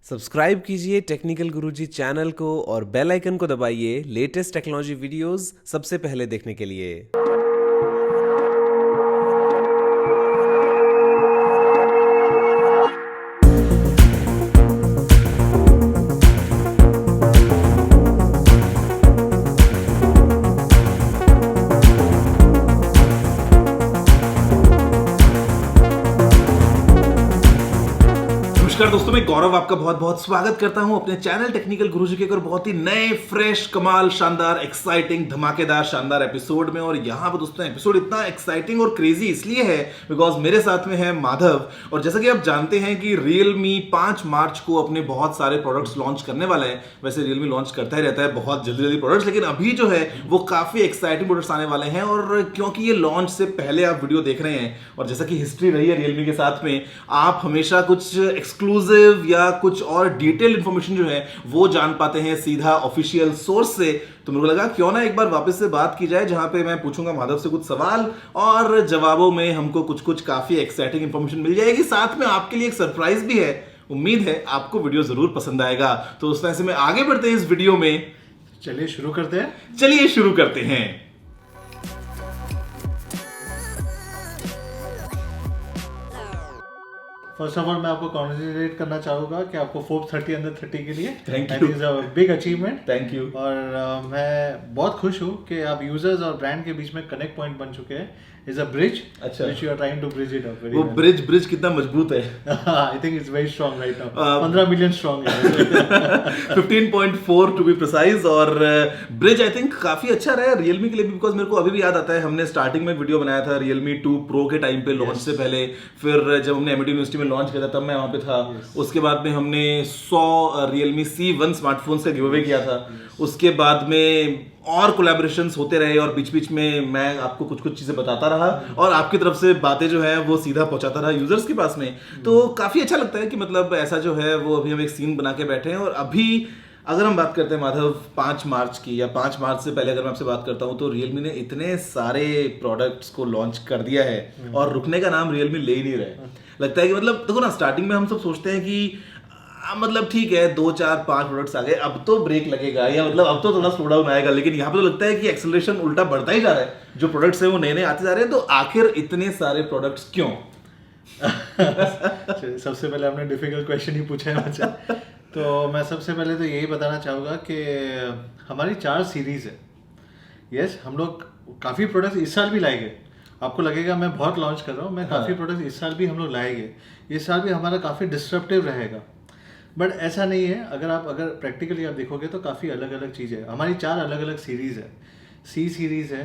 Subscribe कीजिए technical गुरुजी channel को और बेल आइकन को दबाइए लेटेस्ट टेक्नोलॉजी वीडियोस सबसे पहले देखने के लिए। नमस्कार दोस्तों, मैं गौरव आपका बहुत बहुत स्वागत करता हूं अपने चैनल टेक्निकल गुरुजी के एक और बहुत ही नए फ्रेश कमाल शानदार एक्साइटिंग धमाकेदार शानदार एपिसोड में। और यहां पर दोस्तों एपिसोड इतना एक्साइटिंग और क्रेजी इसलिए है बिकॉज मेरे साथ में है माधव। और जैसा कि आप जानते हैं कि Realme 5 मार्च को अपने बहुत सारे प्रोडक्ट्स लॉन्च करने वाला है। वैसे Realme लॉन्च करता ही रहता है बहुत जल्दी जल्दी प्रोडक्ट्स, लेकिन अभी जो है वो काफी एक्साइटिंग प्रोडक्ट्स आने वाले हैं। और क्योंकि ये लॉन्च से पहले आप वीडियो देख रहे हैं और जैसा कि हिस्ट्री रही है Realme के साथ में, आप हमेशा कुछ एक्सक्लूसिव या कुछ और डिटेल इंफॉर्मेशन जो है वो जान पाते हैं सीधा ऑफिशियल सोर्स से। तो मेरे को लगा क्यों ना एक बार वापस से बात की जाए, जहां पे मैं पूछूंगा माधव से कुछ सवाल और जवाबों में हमको कुछ कुछ काफी एक्साइटिंग इंफॉर्मेशन मिल जाएगी। साथ में आपके लिए एक सरप्राइज भी है। उम्मीद है आपको वीडियो जरूर पसंद आएगा। तो उस तरह से में आगे बढ़ते हैं इस वीडियो में। चलिए शुरू करते हैं। चलिए शुरू करते हैं। फर्स्ट ऑफ ऑल मैं आपको कॉन्ग्रेचुलेट करना चाहूंगा कि आपको फोर्ब्स 30 अंडर 30 के लिए Thank you. Is a big achievement. Thank you. और मैं बहुत खुश हूँ कि आप यूजर्स और ब्रांड के बीच में कनेक्ट पॉइंट बन चुके हैं। इज अ ब्रिज अच्छा। Which you are trying to bridge it up. वो ब्रिज कितना मजबूत है। I think it's very strong right now. 15 million strong है। 15.4 टू बी प्रिसाइज। और ब्रिज आई थिंक काफी अच्छा रहा है Realme के लिए भी, बिकॉज मेरे को अभी भी याद आता है हमने स्टार्टिंग में वीडियो बनाया था Realme 2 Pro के टाइम पे लॉन्च से पहले। फिर जब हमने MIT यूनिवर्सिटी में लॉन्च किया था तब मैं वहां पे था। उसके बाद में हमने 100 Realme C1 स्मार्टफोन्स का गिव अवे किया था। उसके बाद में और कोलैबोरेशंस होते रहे और बीच बीच में मैं आपको कुछ कुछ चीजें बताता रहा और आपकी तरफ से बातें जो है वो सीधा पहुंचाता रहा यूजर्स के पास में। तो काफी अच्छा लगता है कि मतलब ऐसा जो है वो अभी हम एक सीन बना के बैठे हैं। और अभी अगर हम बात करते हैं माधव 5 मार्च की, या 5 मार्च से पहले अगर मैं आपसे बात करता हूं, तो Realme ने इतने सारे प्रोडक्ट्स को लॉन्च कर दिया है और रुकने का नाम Realme ले ही नहीं रहे। लगता है कि मतलब देखो ना, स्टार्टिंग में हम सब सोचते हैं कि मतलब ठीक है 2 4 5 प्रोडक्ट्स आ गए, अब तो ब्रेक लगेगा या मतलब अब तो थोड़ा स्लो डाउन आएगा। लेकिन यहाँ पे तो लगता है कि एक्सेलरेशन उल्टा बढ़ता ही जा रहा है। जो प्रोडक्ट्स हैं वो नए नए आते जा रहे हैं। तो आखिर इतने सारे प्रोडक्ट्स क्यों? सबसे पहले आपने डिफिकल्ट क्वेश्चन ही पूछा है बच्चा। तो मैं सबसे पहले तो यही बताना चाहूँगा कि हमारी 4 सीरीज है। यस, हम लोग काफ़ी प्रोडक्ट्स इस साल भी लाएंगे। आपको लगेगा मैं बहुत लॉन्च कर रहा हूँ, मैं काफ़ी प्रोडक्ट्स इस साल भी हम लोग लाएंगे। इस साल भी हमारा काफ़ी डिस्ट्रप्टिव रहेगा, बट ऐसा नहीं है। अगर प्रैक्टिकली आप देखोगे तो काफ़ी अलग अलग चीज़ है। हमारी 4 अलग अलग सीरीज़ है। C सीरीज़ है,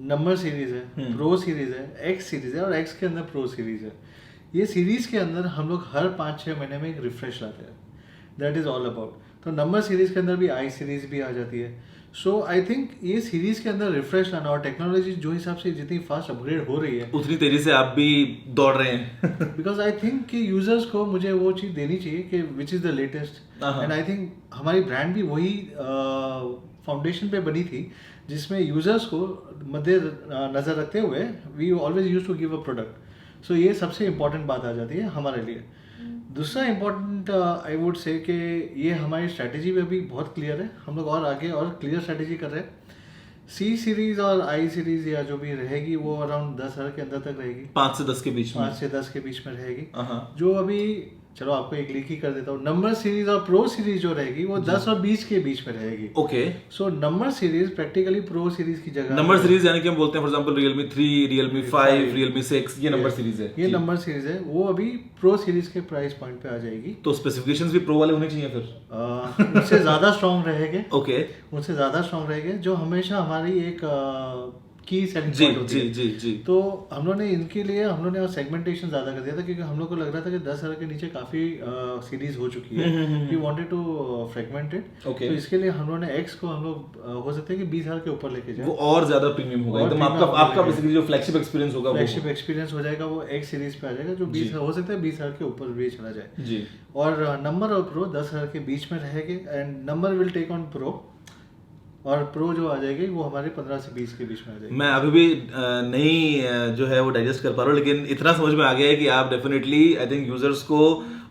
नंबर सीरीज़ है, प्रो सीरीज़ है, X सीरीज़ है और X के अंदर प्रो सीरीज़ है। ये सीरीज़ के अंदर हम लोग हर 5-6 महीने में एक रिफ्रेश लाते हैं। That is all about. तो नंबर सीरीज़ के अंदर भी I सीरीज़ भी आ जाती है। सो आई थिंक ये सीरीज़ के अंदर रिफ्रेश लाना और टेक्नोलॉजी जो हिसाब से जितनी फास्ट अपग्रेड हो रही है उतनी तेजी से आप भी दौड़ रहे हैं। बिकॉज आई थिंक कि यूजर्स को मुझे वो चीज़ देनी चाहिए कि which is the latest. And I think हमारी ब्रांड भी वही फाउंडेशन पे बनी थी जिसमें यूजर्स को मद्दे नज़र रखते हुए we always use to give a product. So ये सबसे इम्पॉर्टेंट बात आ जाती है हमारे लिए। दूसरा इम्पॉर्टेंट आई वुड से कि ये हमारी स्ट्रैटेजी में भी बहुत क्लियर है। हम लोग और आगे और क्लियर स्ट्रैटेजी कर रहे हैं। C सीरीज और I सीरीज या जो भी रहेगी वो अराउंड 10,000 के अंदर तक रहेगी। 5 से 10 के बीच में। 5 से 10 के बीच में रहेगी। हाँ। जो अभी चलो आपको एक लिंक ही कर देता हूँ। नंबर सीरीज और प्रो सीरीज जो रहेगी वो 10 और 20 के बीच में रहेगी। Okay. So number series practically pro series की जगह। नंबर सीरीज यानी कि हम बोलते हैं for example Realme 3, Realme 5, Realme 6, ये नंबर सीरीज है। ये नंबर सीरीज है, वो अभी प्रो सीरीज के प्राइस पॉइंट पे आ जाएगी। तो स्पेसिफिकेशंस भी प्रो वाले होने चाहिए फिर? उससे ज्यादा स्ट्रॉन्ग रहेंगे। ओके। उनसे ज्यादा स्ट्रॉन्ग रहेंगे, जो हमेशा हमारी एक की सेलिंग जी पॉइंट होती जी है। जी जी। तो हम लोगों ने इनके लिए हम लोगों ने सेगमेंटेशन ज्यादा कर दिया था, क्योंकि हम लोग को लग रहा था कि 10,000 के नीचे काफी सीरीज हो चुकी है। We wanted to fragment it. Okay. तो इसके लिए हम लोगों ने X को हम लोग हो सकता है कि 20,000 के ऊपर लेके जाए। वो और ज्यादा प्रीमियम होगा एकदम। आपका बेसिकली जो फ्लैगशिप एक्सपीरियंस होगा फ्लैगशिप एक्सपीरियंस हो जाएगा, वो X सीरीज पे आ जाएगा, जो 20 हो सकता है 20,000 के ऊपर भी चला जाए। जी। और नंबर और प्रो 10,000 के बीच में रहेंगे। And number will take on pro, और प्रो जो आ जाएगी वो हमारे 15 से 20 के बीच में आ जाएगी। मैं अभी भी नहीं जो है वो डाइजेस्ट कर पा रहा हूँ, लेकिन इतना समझ में आ गया है कि आप डेफिनेटली आई थिंक यूजर्स को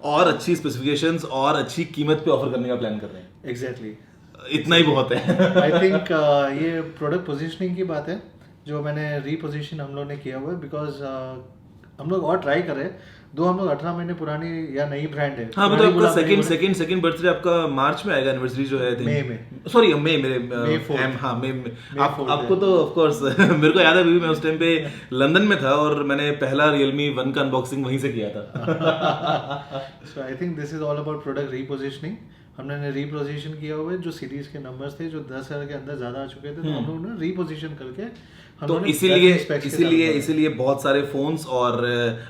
और अच्छी स्पेसिफिकेशंस और अच्छी कीमत पे ऑफर करने का प्लान कर रहे हैं। एग्जैक्टली इतना ही बहुत है। आई थिंक ये प्रोडक्ट पोजीशनिंग की बात है जो मैंने रीपोजिशन हम लोग ने किया हुआ है, बिकॉज हम लोग और ट्राई कर रहे हैं। दो हम लोग 18 महीने पुरानी या नई ब्रांड है। हाँ मतलब आपका सेकंड बर्थडे आपका मार्च में आएगा, एनिवर्सरी जो है मई में, सॉरी मई मेरे आपको तो ऑफ कोर्स मेरे को याद है अभी मैं उस टाइम पे लंदन में था और मैंने पहला Realme 1 का अनबॉक्सिंग वहीं से किया था। So I think this is all about product repositioning. हमने रीपोजिशन किया हुआ है, जो सीरीज के नंबर्स थे जो 10,000 के अंदर ज्यादा आ चुके थे, तो हम लोगों ने रीपोजिशन करके तो इसीलिए बहुत सारे फोन्स और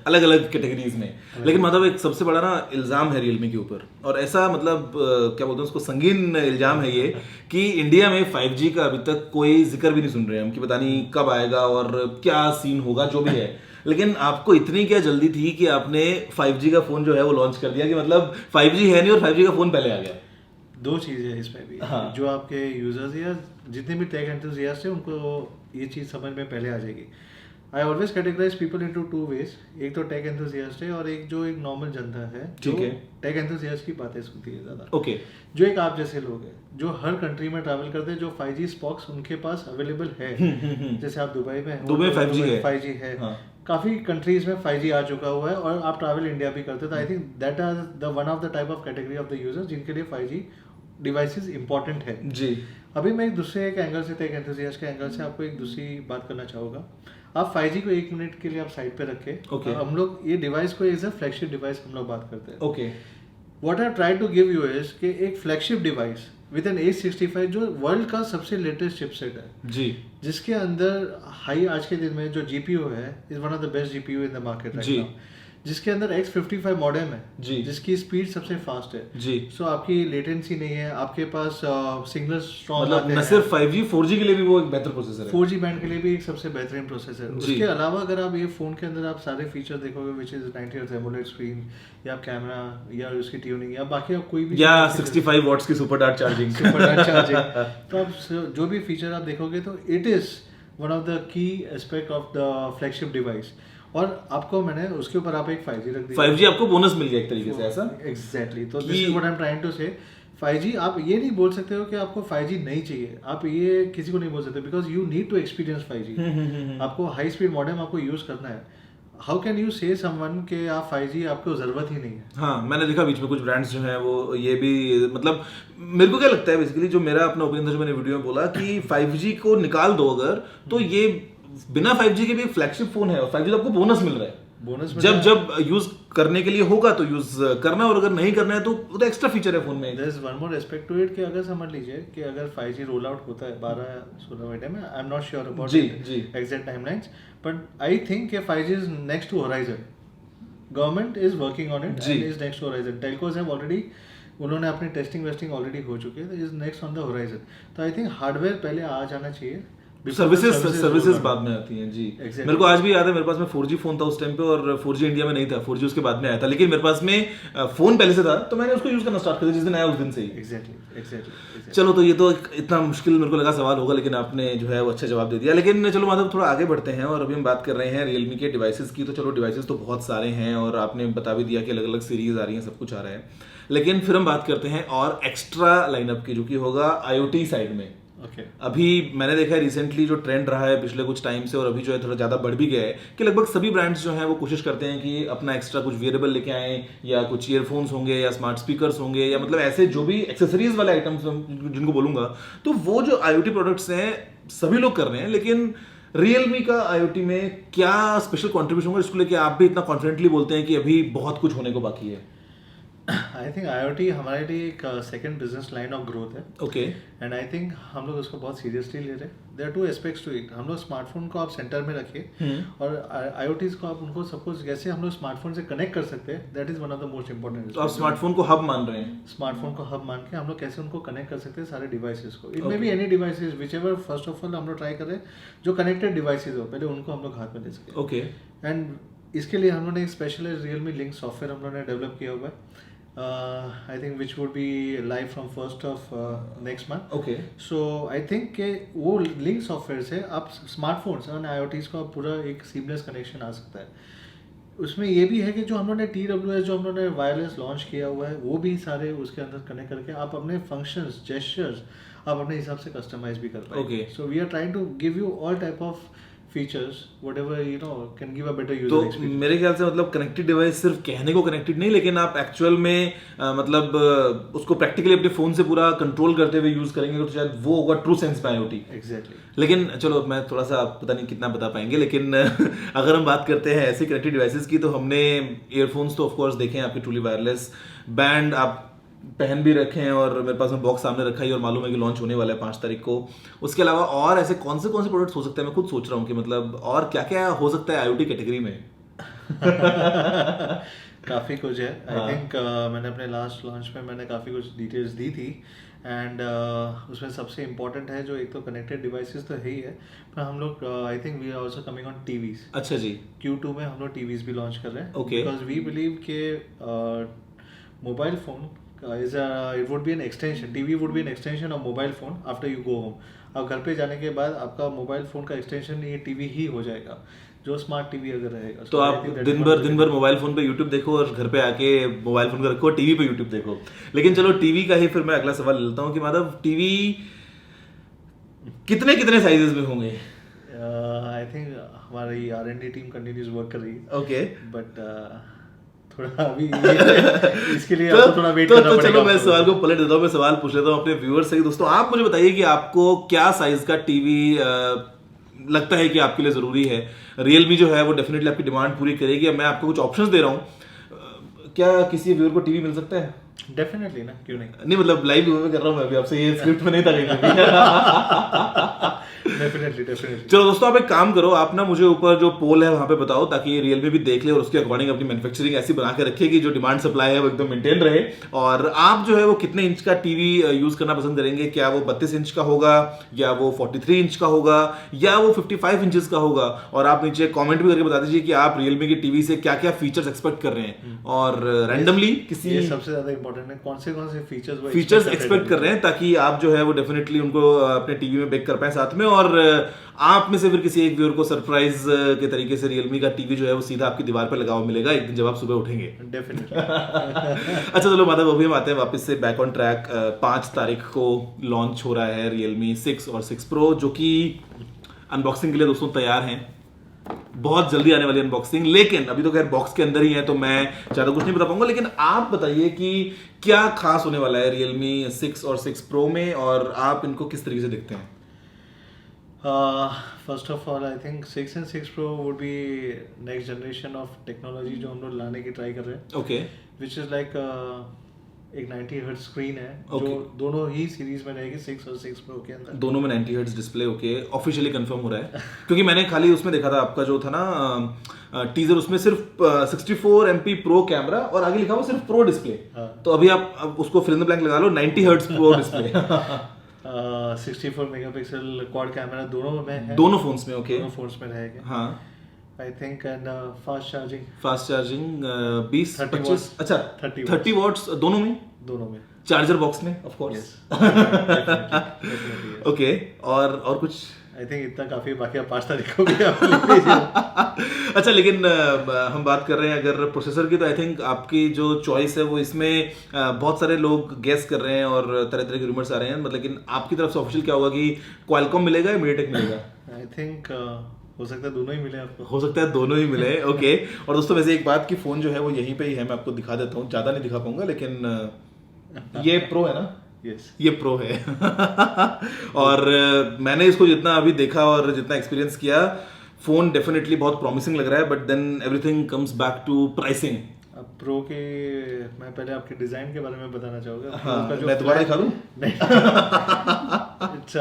अलग अलग कैटेगरीज में। लेकिन मतलब एक सबसे बड़ा ना इल्जाम है Realme के ऊपर, और ऐसा मतलब क्या बोलते हैं उसको, संगीन इल्जाम है ये कि इंडिया में 5G का अभी तक कोई जिक्र भी नहीं सुन रहे हम कि पता नहीं कब आएगा और क्या सीन होगा जो भी है। लेकिन आपको इतनी क्या जल्दी थी कि आपने 5G का फोन जो है वो लॉन्च कर दिया कि मतलब 5G है नहीं और 5G का फोन पहले आ गया। दो चीज़ें है इसमें भी। हाँ। जो आपके यूजर्स या जितने भी टेक एंथुसियास्ट है उनको ये चीज़ समझ में पहले आ जाएगी। I always categorise people into two ways, एक तो टेक एंथुसियास्ट है और एक जो एक नॉर्मल जनता है जो टेक एंथुसियास्ट की बातें सुनती है ज़्यादा। ओके। जो एक आप जैसे लोग हैं जो हर कंट्री में ट्रैवल करते हैं, जो 5G स्पॉक्स उनके पास अवेलेबल है। जैसे आप दुबई में हो, दुबई 5G है। हाँ। काफी कंट्रीज में 5G आ चुका हुआ है और आप ट्रैवल इंडिया भी करते हो, तो I think that are the one of the type of category of the users जिनके लिए 5G डिवाइसेस इंपॉर्टेंट है जी। अभी मैं एक दूसरे एक एंगल से, टेक एंथुसियास्ट के एंगल से आपको एक दूसरी बात करना चाहूँगा। आप 5G को 1 मिनट के लिए आप साइड पे रखें। Okay. हम लोग ये डिवाइस को एज अ फ्लैगशिप डिवाइस हम लोग बात करते हैं। Okay. What I try to give you is कि एक flagship device with N A65 जो वर्ल्ड का सबसे लेटेस्ट चिपसेट है जी, जिसके अंदर हाई आज के दिन में जो GPU है is one of the best GPU in the market right now, जिसके अंदर X55 मॉडेम है जी, जिसकी स्पीड सबसे फास्ट है जी। सो आपकी लेटेंसी नहीं है, आपके पास सिग्नल स्ट्रॉन्ग मतलब न सिर्फ 5G 4G के लिए भी वो एक बेहतर प्रोसेसर है। 4G बैंड के लिए भी एक सबसे बेहतरीन प्रोसेसर है। उसके अलावा अगर आप ये फोन के अंदर आप सारे फीचर देखोगे which is 90 hertz AMOLED screen या कैमरा या उसकी ट्यूनिंग या बाकी आप कोई भी या 65 वॉट्स की सुपर डार्ट चार्जिंग तो आप जो भी फीचर आप देखोगे तो it is one of the key aspect of the flagship device. और आपको मैंने उसके ऊपर आप एक 5G रख दिया, 5G आपको बोनस मिल गया एक तरीके से, ऐसा एग्जैक्टली। तो this is what I am trying to say 5G आप ये नहीं बोल सकते हो कि आपको 5G नहीं चाहिए, आप ये किसी को नहीं बोल सकते because you need to experience 5G। आपको हाई स्पीड मॉडेम आपको यूज करना है। How can you say someone के आप 5G आपको जरूरत ही नहीं है। हाँ, मैंने देखा बीच में कुछ ब्रांड्स जो हैं वो ये भी, मतलब मेरे को क्या लगता है बेसिकली, जो मेरा अपना ओपिनियन था जो मैंने वीडियो में बोला कि 5G को निकाल दो अगर, तो ये बिना 5G के भी फ्लैगशिप फोन है और 5G तो आपको बोनस मिल रहा है। बोनस जब यूज करने के लिए होगा तो यूज करना, और अगर नहीं करना है तो एक्स्ट्रा फीचर है फोन में। There is one more aspect to it कि अगर समझ लीजिए कि अगर 5G रोल आउट होता है 12-16 महीने में, I am not sure about exact timelines, but I think कि 5G is next to horizon. Government is working on it and is next to horizon. Telcos have already, उन्होंने अपनी testing वेस्टिंग already हो चुकी है, is next on the horizon. तो I think hardware पहले आ जाना चाहिए, सर्विसेज बाद में आती हैं जी। मेरे को आज भी याद है, मेरे पास में 4G फोन था उस टाइम पे और 4G इंडिया में नहीं था, 4G उसके बाद में आया था, लेकिन मेरे पास में फोन पहले से था तो मैंने उसको यूज करना स्टार्ट कर दिया जिस दिन आया उस दिन से ही। एग्जैक्टली। चलो, तो ये तो इतना मुश्किल मेरे को लगा सवाल होगा, लेकिन आपने जो है वो अच्छा जवाब दे दिया। लेकिन चलो माधव, थोड़ा आगे बढ़ते हैं और अभी हम बात कर रहे हैं Realme के डिवाइसेस की। तो चलो, डिवाइसेस तो बहुत सारे हैं और आपने बता भी दिया कि अलग अलग सीरीज आ रही हैं, सब कुछ आ रहा है, लेकिन फिर हम बात करते हैं और एक्स्ट्रा लाइनअप की, जो कि होगा IoT साइड में। अभी मैंने देखा है रिसेंटली जो ट्रेंड रहा है पिछले कुछ टाइम से, और अभी जो है थोड़ा ज्यादा बढ़ भी गया है कि लगभग सभी ब्रांड्स जो हैं वो कोशिश करते हैं कि अपना एक्स्ट्रा कुछ वेरेबल लेके आए, या कुछ ईयरफोन्स होंगे या स्मार्ट स्पीकर्स होंगे, या मतलब ऐसे जो भी एक्सेसरीज वाले आइटम्स जिनको बोलूंगा, तो वो जो IoT प्रोडक्ट्स हैं सभी लोग कर रहे हैं। लेकिन Realme का IoT में क्या स्पेशल कॉन्ट्रीब्यूशन होगा जिसको लेके आप भी इतना कॉन्फिडेंटली बोलते हैं कि अभी बहुत कुछ होने को बाकी है? आई थिंक IoT हमारे लिए एक second business line of growth है। ओके। एंड आई थिंक हम लोग उसको बहुत सीरियसली ले रहे हैं। There are two aspects to it. हम लोग स्मार्टफोन को आप सेंटर में रखिए और IoTs को आप उनको सबको कैसे हम लोग स्मार्टफोन से कनेक्ट कर सकते हैं, that is one of the most important. तो आप स्मार्टफोन को हब मान रहे हैं? स्मार्टफोन को हब मान के हम लोग कैसे उनको कनेक्ट कर सकते हैं सारे डिवाइसेस को। It may be any devices, which ever first of all हम लोग ट्राई कर रहे हैं जो कनेक्टेड डिवाइसेस हो, पहले उनको हम लोग हाथ में ले सकें। ओके। एंड इसके लिए हम लोगों ने एक स्पेशल Realme Link सॉफ्टवेयर हम लोगों ने डेवलप किया हुआ है। I think which would be live from 1st of next month. Okay. So I think कि वो लिंक सॉफ्टवेयर से आप स्मार्टफोन्स और IoTs का पूरा एक सीमलेस कनेक्शन आ सकता है। उसमें ये भी है कि जो हम लोगों ने TWS जो हम लोगों ने वायरलेस लॉन्च किया हुआ है वो भी सारे उसके अंदर कनेक्ट करके आप अपने फंक्शंस जेस्चर्स आप अपने हिसाब से कस्टमाइज भी कर पाएंगे. Okay. So we are trying to give you all type of features whatever you know can give a better तो यूजर एक्सपीरियंस. मेरे ख्याल से मतलब कनेक्टेड डिवाइस सिर्फ कहने को कनेक्टेड नहीं, लेकिन आप एक्चुअल में मतलब उसको प्रैक्टिकली अपने फोन से पूरा कंट्रोल करते हुए यूज करेंगे तो शायद वो होगा ट्रू सेंस में IoT. एग्जैक्टली. लेकिन चलो मैं थोड़ा सा पता नहीं कितना बता पाएंगे, लेकिन अगर हम बात करते हैं ऐसे कनेक्टेड डिवाइसेस की तो हमने ईयरफोन्स तो ऑफ कोर्स देखे हैं आपके ट्रूली वायरलेस, बैंड आप पहन भी रखे हैं और मेरे पास में बॉक्स सामने रखा है और मालूम है कि लॉन्च होने वाला है 5 तारीख को. उसके अलावा और ऐसे कौन से प्रोडक्ट्स हो सकते हैं, मैं खुद सोच रहा हूँ कि मतलब और क्या क्या हो सकता है IoT कैटेगरी में. काफ़ी कुछ है. आई थिंक मैंने अपने लास्ट लॉन्च में मैंने काफ़ी कुछ डिटेल्स दी थी एंड उसमें सबसे इम्पोर्टेंट है जो एक तो कनेक्टेड डिवाइसेस तो है ही है, पर हम लोग I think we are also coming on TVs. अच्छा जी. Q2 में हम लोग टीवीज भी लॉन्च कर रहे हैं. Okay. बिकॉज वी बिलीव के mobile phone is it would be an extension. TV would be an extension of mobile phone after you go home. अब घर पे जाने के बाद आपका मोबाइल फोन का एक्सटेंशन ये टीवी ही हो जाएगा, जो स्मार्ट टीवी अगर रहेगा. तो आप दिन भर मोबाइल फोन पे यूट्यूब देखो और घर पे आके मोबाइल फोन को रखो टीवी पे यूट्यूब देखो. लेकिन चलो टीवी का ही फिर मैं अगला सवाल लेता हूँ कि मतलब टीवी कितने कितने साइजेस में होंगे. आई थिंक हमारी R&D टीम कंटिन्यूस वर्क कर रही है. ओके. बट थोड़ा अभी इसके लिए आपको थोड़ा वेट करना पड़ेगा. चलो मैं सवाल को पलट देता हूँ, मैं सवाल पूछ लेता हूँ अपने व्यूअर्स से. दोस्तों आप मुझे बताइए कि आपको क्या साइज का टीवी लगता है कि आपके लिए जरूरी है. रियलमी जो है वो डेफिनेटली आपकी डिमांड पूरी करेगी. अब मैं आपको कुछ ऑप्शंस दे रहा हूँ, क्या किसी व्यूअर को टीवी मिल सकता है? डेफिनेटली ना, क्यों नहीं. नहीं मतलब लाइव में कर रहा हूँ मैं अभी आपसे, ये स्क्रिप्ट में नहीं था कहीं पे. डेफिनेटली. चलो दोस्तों आप एक काम करो, आप ना मुझे ऊपर जो पोल है वहां पे बताओ ताकि रियलमी भी देख ले और उसके अकॉर्डिंग अपनी मैन्युफैक्चरिंग ऐसी बना के रखे कि जो डिमांड सप्लाई है वो एकदम मेंटेन रहे. और आप जो है वो कितने इंच का टीवी यूज करना पसंद करेंगे, क्या वो 32 इंच का होगा या वो 43 इंच का होगा या वो 55 इंचेस का होगा. और आप नीचे कॉमेंट भी करके बता दीजिए कि आप रियलमी की टीवी से क्या क्या फीचर्स एक्सपेक्ट कर रहे हैं और रैंडमली किसी ये सबसे ज्यादा इंपॉर्टेंट है कौन से फीचर्स एक्सपेक्ट कर रहे हैं ताकि आप जो है वो डेफिनेटली उनको अपने टीवी में बेक कर पाए साथ में. और आप में से फिर किसी एक व्यूअर को सरप्राइज के तरीके से रियलमी का टीवी जो है वो सीधा आपकी दीवार पर लगा हुआ मिलेगा एक दिन जब आप सुबह उठेंगे. डेफिनेटली. अच्छा चलो माधव, अभी हम आते हैं वापस से बैक ऑन ट्रैक. 5 तारीख को लॉन्च हो रहा है रियलमी 6 और 6 Pro जो कि अनबॉक्सिंग के लिए दोस्तों तैयार हैं. बहुत जल्दी आने वाली अनबॉक्सिंग, लेकिन अभी तो खैर बॉक्स के अंदर ही है तो मैं ज्यादा कुछ नहीं बता पाऊंगा. लेकिन आप बताइए कि क्या खास होने वाला है रियलमी 6 और 6 Pro में और आप इनको किस तरीके से देखते हैं. First of all I think 6 and 6 Pro would be next generation of technology जो हम लोग लाने की ट्राई कर रहे हैं. ओके. विच इज लाइक एक 90 हर्ट्ज स्क्रीन है Okay. जो दोनों ही सीरीज में रहेगी 6 और 6 Pro के अंदर. दोनों में 90 hertz display. Okay, officially confirm हो रहा है क्योंकि मैंने खाली उसमें देखा था आपका जो था ना टीजर, उसमें सिर्फ 64 MP प्रो कैमरा और आगे लिखा हुआ सिर्फ प्रो डिस्प्ले. हाँ. तो अभी आप अब उसको फिल इन द ब्लैंक लगा लो 90 hertz pro display. 64 megapixel quad camera दोनों में है. दोनों फोन्स में. ओके. दोनों फोन्स में रहेगा. हाँ. I think and fast charging 20 30 25 watts. अच्छा 30 वॉट्स दोनों में चार्जर बॉक्स में ऑफ कोर्स. ओके. और कुछ आई थिंक इतना काफी, बाकी आप 5 तारीख को भी आप ले लीजिए. अच्छा लेकिन हम बात कर रहे हैं अगर प्रोसेसर की तो आई थिंक आपकी जो चॉइस है वो इसमें बहुत सारे लोग गेस कर रहे हैं और तरह तरह के रूमर्स आ रहे हैं. मतलब लेकिन आपकी तरफ से ऑफिशियल क्या होगा कि क्वालकॉम मिलेगा या मीडियाटेक मिलेगा? आई थिंक हो सकता है दोनों ही मिले आपको. हो सकता है दोनों ही मिले. ओके. और दोस्तों वैसे एक बात की फोन जो है वो यहीं पे ही है, मैं आपको दिखा देता हूँ, ज्यादा नहीं दिखा पाऊंगा लेकिन ये प्रो है ना. Yes. ये प्रो है. और मैंने इसको जितना अभी देखा और जितना एक्सपीरियंस किया, फोन डेफिनेटली बहुत प्रॉमिसिंग लग रहा है. But then everything comes back to pricing. अब प्रो के मैं पहले आपके डिजाइन के बारे में बताना चाहूँगा. हाँ, मैं दोबारा दिखा दूं? इट्स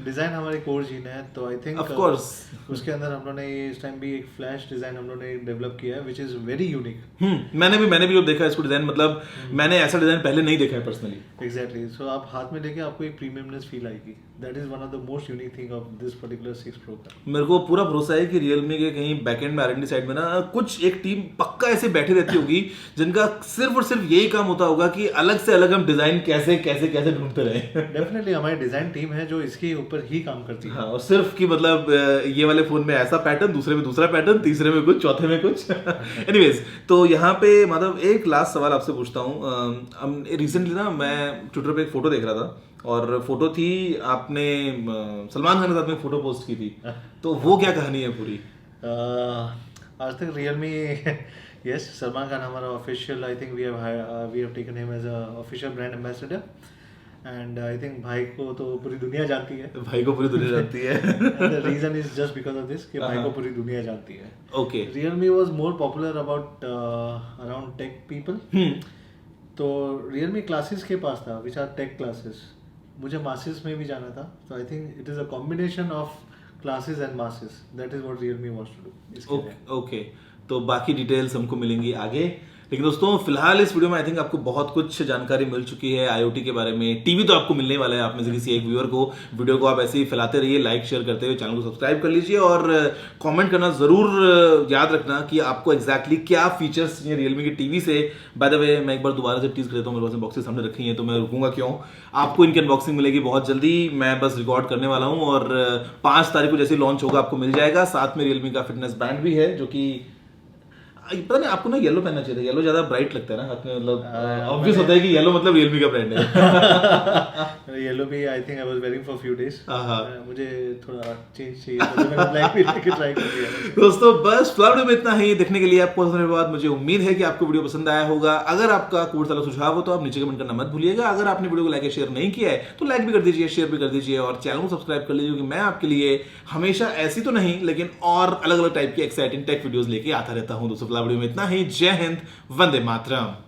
डिजाइन हमारी कोर जीन है तो आई थिंक ऑफ कोर्स उसके अंदर हम लोगों ने इस टाइम भी एक फ्लैश डिजाइन हम लोगों ने डेवलप किया है व्हिच इज वेरी यूनिक. मैंने भी जो देखा इसको डिजाइन, मतलब मैंने ऐसा डिजाइन पहले नहीं देखा है पर्सनली. एग्जैक्टली. सो आप हाथ में लेके आपको एक प्रीमियमनेस फील आएगी. That is one of the most unique thing of this particular 6 Pro का. मेरे को पूरा भरोसा है कि रियलमी के कहीं बैकएंड में R&D साइड में ना कुछ एक टीम पक्का ऐसे बैठी रहती होगी जिनका सिर्फ और सिर्फ यही काम होता होगा कि अलग से अलग हम डिजाइन कैसे ढूंढते रहे. डेफिनेटली हमारी डिजाइन टीम है जो इसके ऊपर ही काम करती है। हाँ, और सिर्फ कि मतलब ये वाले फोन में ऐसा पैटर्न, दूसरे में दूसरा पैटर्न, तीसरे में कुछ, चौथे में कुछ। एनीवेज, तो यहाँ पे मतलब एक लास्ट सवाल आपसे पूछता हूँ। रिसेंटली ना मैं ट्विटर पे एक फोटो देख रहा था, और फोटो थी आपने सलमान खान के साथ में फोटो पोस्ट की थी, तो वो क्या कहानी है पूरी? आज तक रियलमी यस, सलमान खान हमारा official, I think we have taken him as a official brand ambassador, and I think भाई को तो पूरी दुनिया जानती है। भाई को पूरी दुनिया जानती है। The reason is just because of this कि भाई को पूरी दुनिया जानती है। Okay. Realme was more popular around tech people. तो रियलमी क्लासेस के पास था, विच आर टेक क्लासेस। मुझे मासेस में भी जाना था, तो I think it is a combination of classes and masses, that is what Realme wants to do. Okay, तो बाकी डिटेल्स हमको मिलेंगी आगे। लेकिन दोस्तों फिलहाल इस वीडियो में आई थिंक आपको बहुत कुछ जानकारी मिल चुकी है आईओटी के बारे में। टीवी तो आपको मिलने वाला है, आप में से किसी एक व्यूअर को। वीडियो को आप ऐसे ही फैलाते रहिए, लाइक शेयर करते हुए चैनल को सब्सक्राइब कर लीजिए, और कमेंट करना जरूर याद रखना कि आपको एग्जैक्टली क्या फीचर्स चाहिए रियलमी की टीवी से। बाय द वे, मैं एक बार दोबारा से टीज कर देता हूँ, मेरे पास बॉक्सेस सामने रखी हैं, तो मैं रुकूंगा क्यों। आपको इनकी अनबॉक्सिंग मिलेगी बहुत जल्दी, मैं बस रिकॉर्ड करने वाला हूँ, और 5 तारीख को जैसे लॉन्च होगा आपको मिल जाएगा। साथ में रियलमी का फिटनेस बैंड भी है, जो कि पता नहीं, आपको ना येलो पहनना चाहिए था, येलो ज्यादा ब्राइट लगता है ना हाथ में, मतलब ऑब्वियस होता है कि येलो मतलब रियलमी का ब्रांड है। येलो भी I think I was wearing for few days, हाँ। मुझे थोड़ा चेंज चाहिए था, तो मैंने ब्लैक भी लेके ट्राई कर दिया। दोस्तों बस फिलहाल में इतना ही। देखने के लिए आपको सुनने के बाद मुझे उम्मीद है कि आपको वीडियो पसंद आया होगा। अगर आपका कोई तरह सुझाव हो तो आप नीचे कमेंट करना मत भूलिएगा। अगर आपने वीडियो को लाइक शेयर नहीं किया है तो लाइक भी कर दीजिए, शेयर भी कर दीजिए, और चैनल को सब्सक्राइब कर लीजिए, क्योंकि मैं आपके लिए हमेशा ऐसी तो नहीं लेकिन और अलग अलग टाइप की एक्साइटिंग टेक वीडियोस लेके आता रहता हूं। दोस्तों फिलहाल वीडियो में इतना ही। जय हिंद, वंदे मातरम।